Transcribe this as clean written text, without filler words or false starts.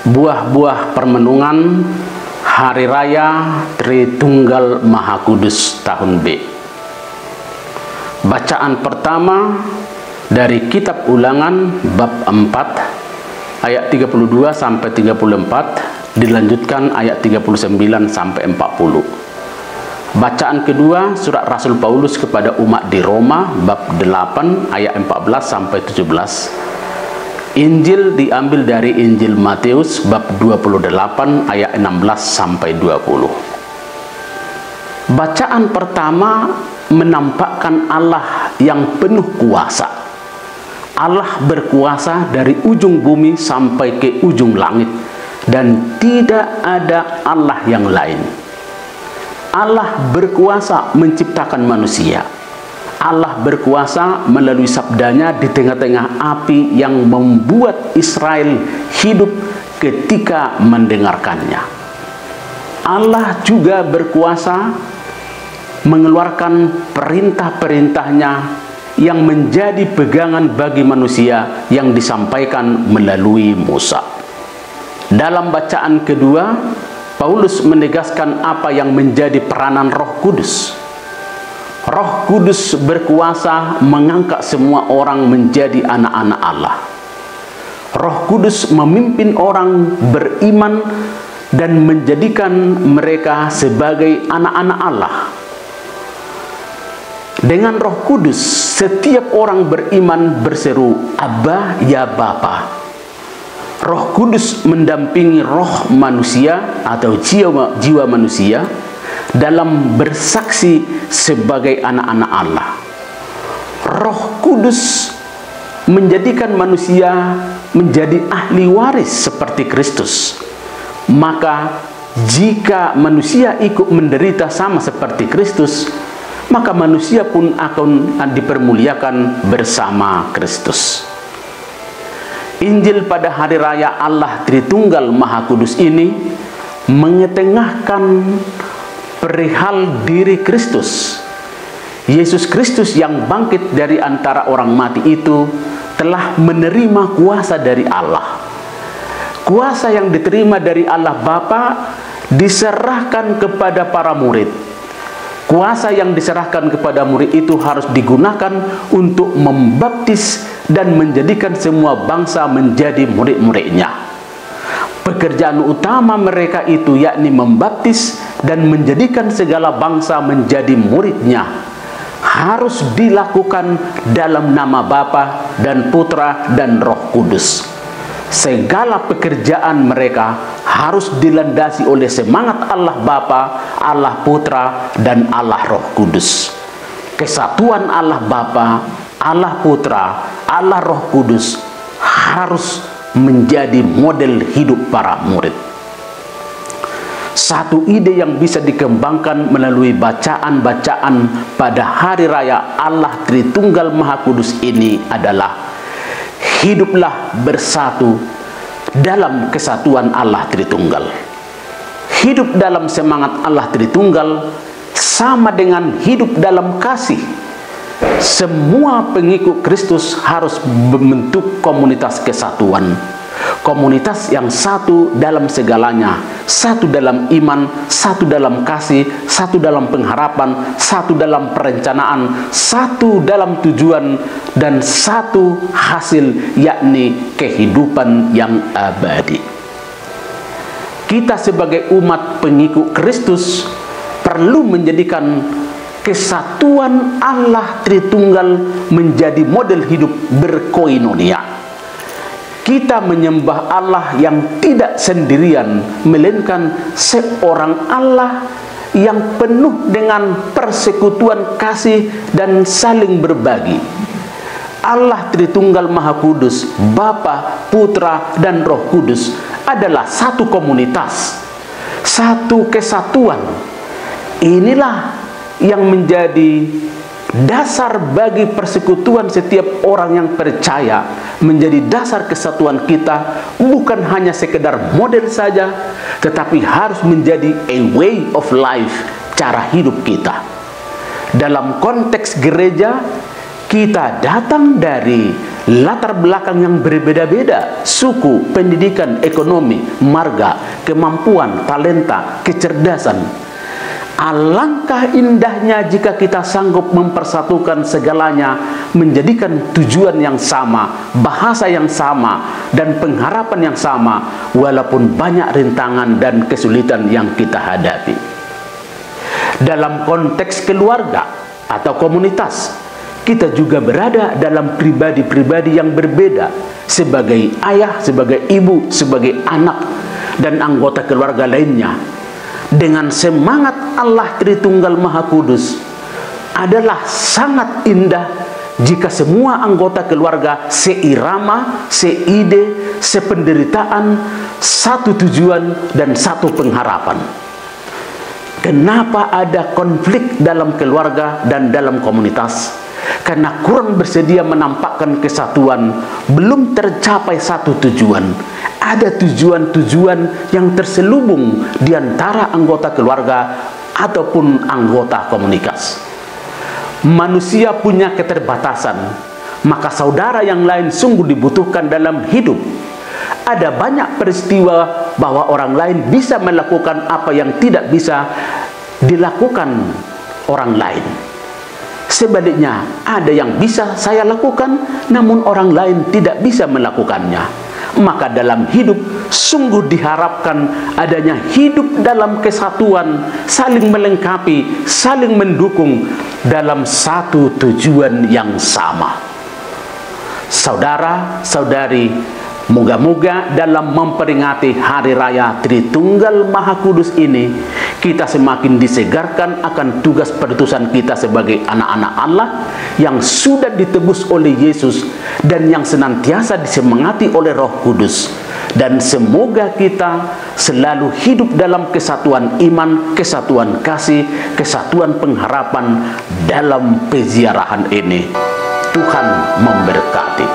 Buah-buah permenungan Hari Raya Tritunggal Maha Kudus tahun B. Bacaan pertama dari Kitab Ulangan bab 4 ayat 32 sampai 34, dilanjutkan ayat 39 sampai 40. Bacaan kedua surat Rasul Paulus kepada umat di Roma bab 8 ayat 14 sampai 17. Injil diambil dari Injil Matius bab 28 ayat 16 sampai 20. Bacaan pertama menampakkan Allah yang penuh kuasa. Allah berkuasa dari ujung bumi sampai ke ujung langit, dan tidak ada Allah yang lain. Allah berkuasa menciptakan manusia. Allah berkuasa melalui sabdanya di tengah-tengah api yang membuat Israel hidup ketika mendengarkannya. Allah juga berkuasa mengeluarkan perintah-perintahnya yang menjadi pegangan bagi manusia yang disampaikan melalui Musa. Dalam bacaan kedua, Paulus menegaskan apa yang menjadi peranan Roh Kudus. Roh Kudus berkuasa mengangkat semua orang menjadi anak-anak Allah. Roh Kudus memimpin orang beriman dan menjadikan mereka sebagai anak-anak Allah. Dengan Roh Kudus, setiap orang beriman berseru, "Abba, ya Bapa." Roh Kudus mendampingi roh manusia atau jiwa manusia dalam bersaksi sebagai anak-anak Allah. Roh Kudus menjadikan manusia menjadi ahli waris seperti Kristus. Maka jika manusia ikut menderita sama seperti Kristus, maka manusia pun akan dipermuliakan bersama Kristus. Injil pada hari raya Allah Tritunggal Maha Kudus ini mengetengahkan perihal diri Kristus. Yesus Kristus yang bangkit dari antara orang mati itu telah menerima kuasa dari Allah. Kuasa yang diterima dari Allah Bapa diserahkan kepada para murid. Kuasa yang diserahkan kepada murid itu harus digunakan untuk membaptis dan menjadikan semua bangsa menjadi murid-muridnya. Pekerjaan utama mereka itu yakni membaptis dan menjadikan segala bangsa menjadi muridnya harus dilakukan dalam nama Bapa dan Putra dan Roh Kudus. Segala pekerjaan mereka harus dilandasi oleh semangat Allah Bapa, Allah Putra, dan Allah Roh Kudus. Kesatuan Allah Bapa, Allah Putra, Allah Roh Kudus harus menjadi model hidup para murid. Satu ide yang bisa dikembangkan melalui bacaan-bacaan pada hari raya Allah Tritunggal Maha Kudus ini adalah hiduplah bersatu dalam kesatuan Allah Tritunggal. Hidup dalam semangat Allah Tritunggal sama dengan hidup dalam kasih. Semua pengikut Kristus harus membentuk komunitas kesatuan. Komunitas yang satu dalam segalanya, satu dalam iman, satu dalam kasih, satu dalam pengharapan, satu dalam perencanaan, satu dalam tujuan, dan satu hasil, yakni kehidupan yang abadi. Kita sebagai umat pengikut Kristus perlu menjadikan kesatuan Allah Tritunggal menjadi model hidup berkoinonia. Kita menyembah Allah yang tidak sendirian, melainkan seorang Allah yang penuh dengan persekutuan kasih dan saling berbagi. Allah Tritunggal Maha Kudus, Bapa, Putra, dan Roh Kudus adalah satu komunitas, satu kesatuan. Inilah yang menjadi dasar bagi persekutuan setiap orang yang percaya, menjadi dasar kesatuan kita, bukan hanya sekedar model saja, tetapi harus menjadi a way of life, cara hidup kita. Dalam konteks gereja, Kita datang dari latar belakang yang berbeda-beda, suku, pendidikan, ekonomi, marga, kemampuan, talenta, kecerdasan. Alangkah indahnya jika kita sanggup mempersatukan segalanya, menjadikan tujuan yang sama, bahasa yang sama, dan pengharapan yang sama, walaupun banyak rintangan dan kesulitan yang kita hadapi. Dalam konteks keluarga atau komunitas, kita juga berada dalam pribadi-pribadi yang berbeda, sebagai ayah, sebagai ibu, sebagai anak, dan anggota keluarga lainnya. Dengan semangat Allah Tritunggal Maha Kudus, adalah sangat indah jika semua anggota keluarga seirama, seide, sependeritaan, satu tujuan, dan satu pengharapan. Kenapa ada konflik dalam keluarga dan dalam komunitas? Karena kurang bersedia menampakkan kesatuan, belum tercapai satu tujuan. Ada tujuan-tujuan yang terselubung di antara anggota keluarga ataupun anggota komunitas. Manusia punya keterbatasan, maka saudara yang lain sungguh dibutuhkan dalam hidup. Ada banyak peristiwa bahwa orang lain bisa melakukan apa yang tidak bisa dilakukan orang lain. Sebaliknya, ada yang bisa saya lakukan, namun orang lain tidak bisa melakukannya. Maka dalam hidup sungguh diharapkan adanya hidup dalam kesatuan, saling melengkapi, saling mendukung dalam satu tujuan yang sama. Saudara-saudari, moga-moga dalam memperingati Hari Raya Tritunggal Maha Kudus ini, kita semakin disegarkan akan tugas perutusan kita sebagai anak-anak Allah yang sudah ditebus oleh Yesus dan yang senantiasa disemangati oleh Roh Kudus. Dan semoga kita selalu hidup dalam kesatuan iman, kesatuan kasih, kesatuan pengharapan dalam peziarahan ini. Tuhan memberkati.